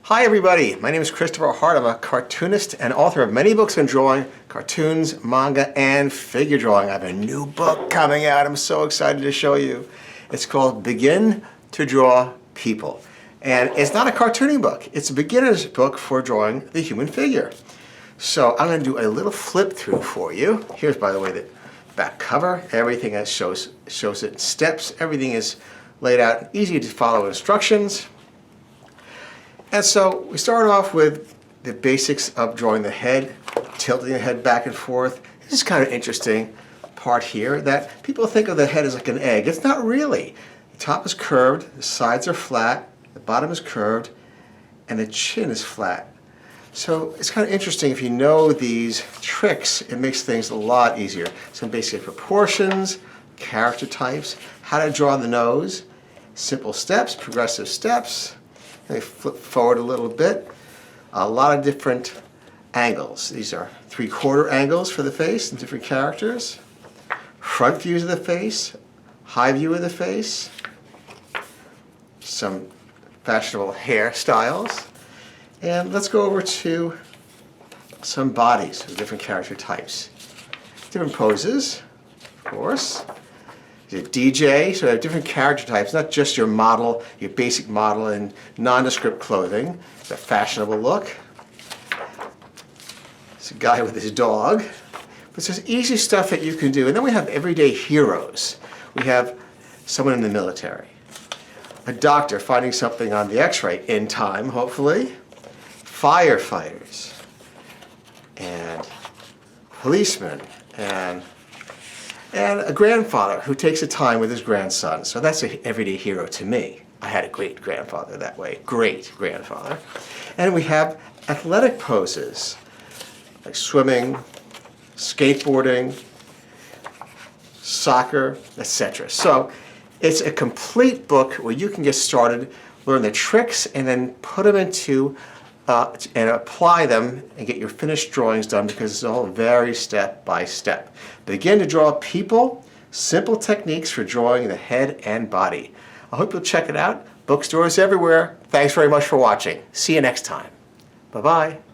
Hi everybody, my name is Christopher Hart. I'm a cartoonist and author of many books on drawing, cartoons, manga, and figure drawing. I have a new book coming out I'm so excited to show you. It's called Begin to Draw People. And it's not a cartooning book, it's a beginner's book for drawing the human figure. So I'm going to do a little flip through for you. Here's, by the way, the back cover. Everything that shows it in steps. Everything is laid out, easy to follow instructions. And so we start off with the basics of drawing the head, tilting the head back and forth. This is kind of interesting part here that people think of the head as like an egg. It's not really. The top is curved, the sides are flat, the bottom is curved, and the chin is flat. So it's kind of interesting. If you know these tricks, it makes things a lot easier. Some basic proportions, character types, how to draw the nose, simple steps, progressive steps. Let me flip forward a little bit. A lot of different angles. These are 3/4 angles for the face and different characters. Front views of the face, high view of the face. Some fashionable hairstyles. And let's go over to some bodies with different character types. Different poses, of course. There's a DJ, so we have different character types, not just your model, your basic model in nondescript clothing. It's a fashionable look. It's a guy with his dog. But it's just easy stuff that you can do. And then we have everyday heroes. We have someone in the military. A doctor finding something on the x-ray in time, hopefully. Firefighters. And policemen. And a grandfather who takes the time with his grandson. So that's an everyday hero to me. I had a great grandfather that way. Great grandfather. And we have athletic poses like swimming, skateboarding, soccer, etc. So it's a complete book where you can get started, learn the tricks, and then put them into and apply them and get your finished drawings done, because it's all very step by step. Begin to draw people, simple techniques for drawing the head and body. I hope you'll check it out. Bookstores everywhere. Thanks very much for watching. See you next time. Bye-bye.